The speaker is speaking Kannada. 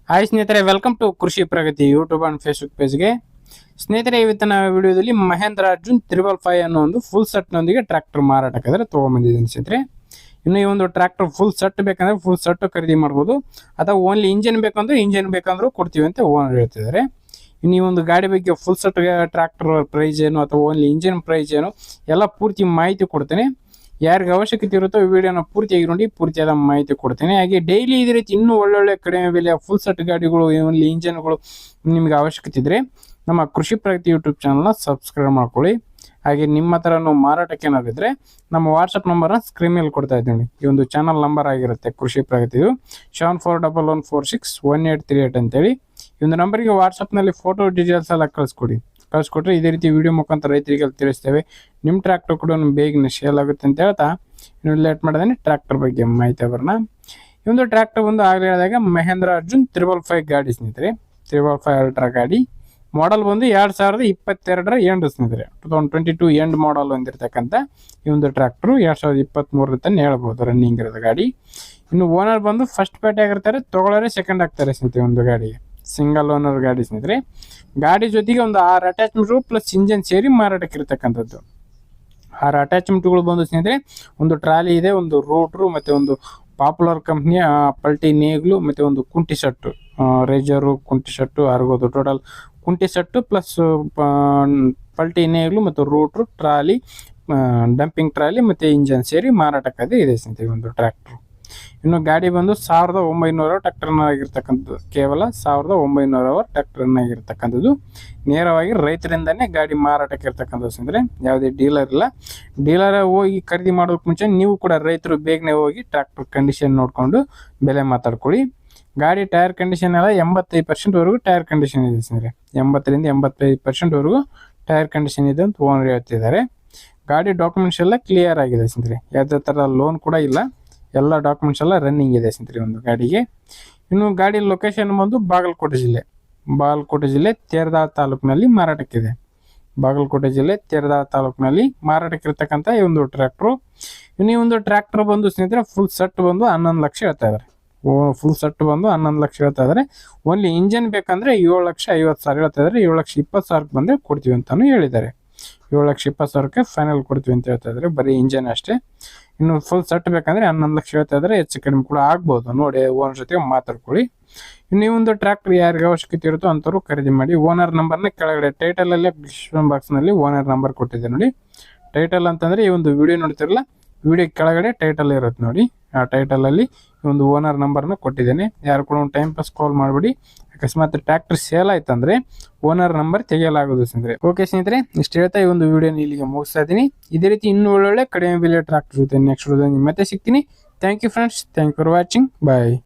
ಹಾಯ್ ಸ್ನೇಹಿತರೆ, ವೆಲ್ಕಮ್ ಟು ಕೃಷಿ ಪ್ರಗತಿ ಯೂಟ್ಯೂಬ್ ಅಂಡ್ ಫೇಸ್ಬುಕ್ ಪೇಜ್ಗೆ. ಸ್ನೇಹಿತರೆ, ಇವತ್ತಿನ ವಿಡಿಯೋದಲ್ಲಿ ಮಹೇಂದ್ರ ಅರ್ಜುನ್ 555 ಅನ್ನೋ ಒಂದು ಫುಲ್ ಸೆಟ್ ನೊಂದಿಗೆ ಟ್ರ್ಯಾಕ್ಟರ್ ಮಾರಾಟಕ್ಕೆ ತಗೊಂಡ್ಬಂದಿದ್ದೀನಿ ಸ್ನೇಹಿತರೆ. ಇನ್ನು ಈ ಒಂದು ಟ್ರ್ಯಾಕ್ಟರ್ ಫುಲ್ ಸೆಟ್ ಬೇಕಂದ್ರೆ ಫುಲ್ ಸೆಟ್ ಖರೀದಿ ಮಾಡ್ಬೋದು, ಅಥವಾ ಓನ್ಲಿ ಇಂಜಿನ್ ಬೇಕಂದ್ರೆ ಇಂಜಿನ್ ಬೇಕಂದ್ರೂ ಕೊಡ್ತೀವಿ ಅಂತ ಓನರ್ ಹೇಳ್ತಿದ್ದಾರೆ. ಇನ್ನು ಈ ಒಂದು ಗಾಡಿ ಬಗ್ಗೆ ಫುಲ್ ಸೆಟ್ ಟ್ರ್ಯಾಕ್ಟರ್ ಪ್ರೈಸ್ ಏನು ಅಥವಾ ಓನ್ಲಿ ಇಂಜಿನ್ ಪ್ರೈಸ್ ಏನು ಎಲ್ಲ ಪೂರ್ತಿ ಮಾಹಿತಿ ಕೊಡ್ತೇನೆ. ಯಾರಿಗೆ ಅವಶ್ಯಕತೆ ಇರುತ್ತೋ ಈ ವಿಡಿಯೋನ ಪೂರ್ತಿಯಾಗಿ ನೋಡಿ ಪೂರ್ತಿಯಾದ ಮಾಹಿತಿ ಕೊಡ್ತೇನೆ. ಹಾಗೆ ಡೈಲಿ ಇದೇ ರೀತಿ ಇನ್ನೂ ಒಳ್ಳೊಳ್ಳೆ ಕಡಿಮೆ ಬೆಲೆಯ ಫುಲ್ ಸೆಟ್ ಗಾಡಿಗಳು ಓನ್ಲಿ ಇಂಜಿನ್ಗಳು ನಿಮಗೆ ಅವಶ್ಯಕತೆ ಇದ್ರೆ ನಮ್ಮ ಕೃಷಿ ಪ್ರಗತಿ ಯೂಟ್ಯೂಬ್ ಚಾನಲ್ನ ಸಬ್ಸ್ಕ್ರೈಬ್ ಮಾಡ್ಕೊಳ್ಳಿ. ಹಾಗೆ ನಿಮ್ಮ ಹತ್ರನೂ ಮಾರಾಟಕ್ಕೆ ಏನಾದ್ರು ಇದ್ರೆ ನಮ್ಮ ವಾಟ್ಸಪ್ ನಂಬರ್ನ ಸ್ಕ್ರೀನ್ ಮೇಲೆ ಕೊಡ್ತಾ ಇದ್ದೀನಿ. ಈ ಒಂದು ಚಾನಲ್ ನಂಬರ್ ಆಗಿರುತ್ತೆ ಕೃಷಿ ಪ್ರಗತಿದು 7411461838 ಅಂತೇಳಿ. ಈ ಒಂದು ನಂಬರ್ಗೆ ವಾಟ್ಸಪ್ನಲ್ಲಿ ಫೋಟೋ ಡೀಟೇಲ್ಸ್ ಎಲ್ಲ ಕಳಿಸ್ಕೊಟ್ರೆ ಇದೇ ರೀತಿ ವಿಡಿಯೋ ಮುಖಾಂತರ ರೈತರಿಗೆ ತಿಳಿಸ್ತೇವೆ. ನಿಮ್ಮ ಟ್ರ್ಯಾಕ್ಟರ್ ಕೂಡ ಬೇಗನೆ ಸೇಲ್ ಆಗುತ್ತೆ ಅಂತ ಹೇಳ್ತಾ ಇನ್ನು ಲೇಟ್ ಮಾಡಿದ್ರೆ ಟ್ರ್ಯಾಕ್ಟರ್ ಬಗ್ಗೆ ಮಾಹಿತಿ ಬರೋಣ. ಈ ಒಂದು ಟ್ರ್ಯಾಕ್ಟರ್ ಒಂದು ಆಗಲೇ ಹೇಳಿದಾಗ ಮಹೇಂದ್ರ ಅರ್ಜುನ್ 555 ಗಾಡಿ ಸ್ನೇಹಿತರೆ. 555 ಅಲ್ಟ್ರಾ ಗಾಡಿ ಮಾಡಲ್ ಬಂದು 2022 ಎಂಡ್ ಸ್ನೇಹಿತರೆ. 2022 ಎಂಡ್ ಮಾಡಲ್ ಹೊಂದಿರತಕ್ಕಂಥ ಈ ಒಂದು ಟ್ರ್ಯಾಕ್ಟರ್ 2023 ಅಂತ ಹೇಳ್ಬೋದು ರನ್ನಿಂಗ್ ಇರೋದು ಗಾಡಿ. ಇನ್ನು ಓನರ್ ಬಂದು ಫಸ್ಟ್ ಪಾರ್ಟಿ ಆಗಿರ್ತಾರೆ, ತಗೊಳ್ಳೋರೆ ಸೆಕೆಂಡ್ ಆಗ್ತಾರೆ ಸ್ನೇಹಿತರೆ. ಒಂದು ಗಾಡಿ ಸಿಂಗಲ್ ಓನರ್ ಗಾಡಿ ಸ್ನೇಹಿತರೆ. ಗಾಡಿ ಜೊತೆಗೆ ಒಂದು 6 ಅಟ್ಯಾಚ್ಮೆಂಟ್ಗಳು ಪ್ಲಸ್ ಇಂಜನ್ ಸೇರಿ ಮಾರಾಟಕ್ಕೆ ಇರತಕ್ಕಂಥದ್ದು. 6 ಅಟ್ಯಾಚ್ಮೆಂಟ್ಗಳು ಬಂದು ಸ್ನೇಹಿತರೆ, ಒಂದು ಟ್ರಾಲಿ ಇದೆ, ಒಂದು ರೋಟ್ರು, ಮತ್ತೆ ಒಂದು ಪಾಪ್ಯುಲರ್ ಕಂಪ್ನಿಯ ಪಲ್ಟಿ ನೇಗ್ಲು, ಮತ್ತೆ ಒಂದು ಕುಂಟಿ ಸೆಟ್ಟು, ರೇಜರು ಕುಂಟಿ ಸೆಟ್ಟು ಅರ್ಗೋದು. ಟೋಟಲ್ ಕುಂಟಿ ಸೆಟ್ಟು ಪ್ಲಸ್ ಪಲ್ಟಿ ನೇಗ್ಲು ಮತ್ತು ರೋಟ್ರು, ಟ್ರಾಲಿ, ಡಂಪಿಂಗ್ ಟ್ರಾಲಿ ಮತ್ತೆ ಇಂಜನ್ ಸೇರಿ ಮಾರಾಟಕ್ಕೆ ಇದೆ ಸ್ನೇಹಿತರೆ ಒಂದು ಟ್ರ್ಯಾಕ್ಟರ್. ಇನ್ನು ಗಾಡಿ ಬಂದು 1900 ಟ್ರ್ಯಾಕ್ಟರ್ನ ಆಗಿರ್ತಕ್ಕಂಥದ್ದು, ಕೇವಲ 1900 ಟ್ರ್ಯಾಕ್ಟರ್ನ ಆಗಿರ್ತಕ್ಕಂಥದ್ದು. ನೇರವಾಗಿ ರೈತರಿಂದನೇ ಗಾಡಿ ಮಾರಾಟಕ್ಕೆ ಇರ್ತಕ್ಕಂಥದ್ದು ಸ್ನೇಹಿತರೆ. ಯಾವುದೇ ಡೀಲರ್ ಇಲ್ಲ. ಡೀಲರ್ ಹೋಗಿ ಖರೀದಿ ಮಾಡೋದಕ್ಕೆ ಮುಂಚೆ ನೀವು ಕೂಡ ರೈತರು ಬೇಗನೆ ಹೋಗಿ ಟ್ರ್ಯಾಕ್ಟರ್ ಕಂಡೀಷನ್ ನೋಡಿಕೊಂಡು ಬೆಲೆ ಮಾತಾಡ್ಕೊಳ್ಳಿ. ಗಾಡಿ ಟೈರ್ ಕಂಡೀಷನ್ ಎಲ್ಲ 85% ಟೈರ್ ಕಂಡೀಷನ್ ಇದೆ ಸ್ನೇಹಿತರೆ. 80ರಿಂದ 85% ಟೈರ್ ಕಂಡೀಷನ್ ಇದೆ ಅಂತ ಓನರ್ ಹೇಳ್ತಿದ್ದಾರೆ. ಗಾಡಿ ಡಾಕ್ಯುಮೆಂಟ್ಸ್ ಎಲ್ಲ ಕ್ಲಿಯರ್ ಆಗಿದೆ ಸ್ನೇಹಿತರೆ. ಯಾವುದೇ ಥರ ಲೋನ್ ಕೂಡ ಇಲ್ಲ. ಎಲ್ಲ ಡಾಕ್ಯುಮೆಂಟ್ಸ್ ಎಲ್ಲ ರನ್ನಿಂಗ್ ಇದೆ ಸ್ನೇಹಿತರೆ ಒಂದು ಗಾಡಿಗೆ. ಇನ್ನು ಗಾಡಿ ಲೊಕೇಶನ್ ಬಂದು ಬಾಗಲಕೋಟೆ ಜಿಲ್ಲೆ ತೇರದಾಳ ತಾಲೂಕಿನಲ್ಲಿ ಮಾರಾಟಕ್ಕಿದೆ. ಬಾಗಲಕೋಟೆ ಜಿಲ್ಲೆ ತೇರದಾಳ ತಾಲೂಕಿನಲ್ಲಿ ಮಾರಾಟಕ್ಕೆ ಇರ್ತಕ್ಕಂಥ ಈ ಒಂದು ಟ್ರ್ಯಾಕ್ಟ್ರು. ಇನ್ನು ಈ ಒಂದು ಟ್ರ್ಯಾಕ್ಟರ್ ಬಂದು ಸ್ನೇಹಿತರೆ ಫುಲ್ ಸೆಟ್ ಬಂದು 11 ಲಕ್ಷ ಹೇಳ್ತಾ ಇದ್ದಾರೆ. ಫುಲ್ ಸೆಟ್ ಬಂದು 11 ಲಕ್ಷ ಹೇಳ್ತಾ ಇದ್ದಾರೆ. ಓನ್ಲಿ ಇಂಜನ್ ಬೇಕಂದ್ರೆ 7,50,000 ಹೇಳ್ತಾ ಇದ್ದಾರೆ. 7,20,000 ಬಂದರೆ ಕೊಡ್ತೀವಿ ಅಂತಾನು ಹೇಳಿದ್ದಾರೆ. 7,20,000 ಫೈನಲ್ ಕೊಡ್ತೀವಿ ಅಂತ ಹೇಳ್ತಾ ಇದ್ದಾರೆ, ಬರೀ ಇಂಜನ್ ಅಷ್ಟೇ. ಇನ್ನು ಫುಲ್ ಸೆಟ್ ಬೇಕಂದ್ರೆ 11 ಲಕ್ಷ ಹೇಳ್ತಾ ಇದ್ದಾರೆ. ಹೆಚ್ಚು ಕಡಿಮೆ ಕೂಡ ಆಗ್ಬೋದು, ನೋಡಿ ಓನರ್ ಜೊತೆ ಮಾತಾಡ್ಕೊಳ್ಳಿ. ಇನ್ನು ಈ ಒಂದು ಟ್ರ್ಯಾಕ್ಟರ್ ಯಾರಿಗೆ ಅವಶ್ಯಕತೆ ಇರುತ್ತೋ ಅಂಥವ್ರು ಖರೀದಿ ಮಾಡಿ. ಓನರ್ ನಂಬರ್ನ ಕೆಳಗಡೆ ಟೈಟಲಲ್ಲೇ ಡಿಸ್ಕ್ರಿಪ್ಷನ್ ಬಾಕ್ಸ್ನಲ್ಲಿ ಓನರ್ ನಂಬರ್ ಕೊಟ್ಟಿದೆ ನೋಡಿ. ಟೈಟಲ್ ಅಂತಂದರೆ ಈ ಒಂದು ವಿಡಿಯೋ ನೋಡ್ತಿರಲ್ಲ, ವಿಡಿಯೋ ಕೆಳಗಡೆ ಟೈಟಲ್ ಇರುತ್ತೆ ನೋಡಿ. ಆ ಟೈಟಲಲ್ಲಿ ಈ ಒಂದು ಓನರ್ ನಂಬರ್ನ ಕೊಟ್ಟಿದ್ದೇನೆ. ಯಾರು ಕೂಡ ಒಂದು ಟೈಮ್ ಪಾಸ್ ಕಾಲ್ ಮಾಡಿಬಿಡಿ. ಅಕಸ್ಮಾತ್ ಟ್ರ್ಯಾಕ್ಟರ್ ಸೇಲ್ ಆಯ್ತಂದ್ರೆ ಓನರ್ ನಂಬರ್ ತೆಗೆಯಲಾಗೋದು ಸ್ನೇಹಿತರೆ. ಓಕೆ ಸ್ನೇಹಿತರೆ, ಇಷ್ಟು ಹೇಳ್ತಾ ಈ ಒಂದು ವಿಡಿಯೋನ ಇಲ್ಲಿಗೆ ಮುಗಿಸ್ತಾ ಇದ್ದೀನಿ. ಇದೇ ರೀತಿ ಇನ್ನೂ ಒಳ್ಳೊಳ್ಳೆ ಕಡಿಮೆ ಬೆಲೆ ಟ್ರ್ಯಾಕ್ಟರ್ ಜೊತೆ ನೆಕ್ಸ್ಟ್ ವಿಡಿಯೋದಲ್ಲಿ ಮತ್ತೆ ಸಿಗ್ತೀನಿ. Thank you friends, thank you for watching, bye.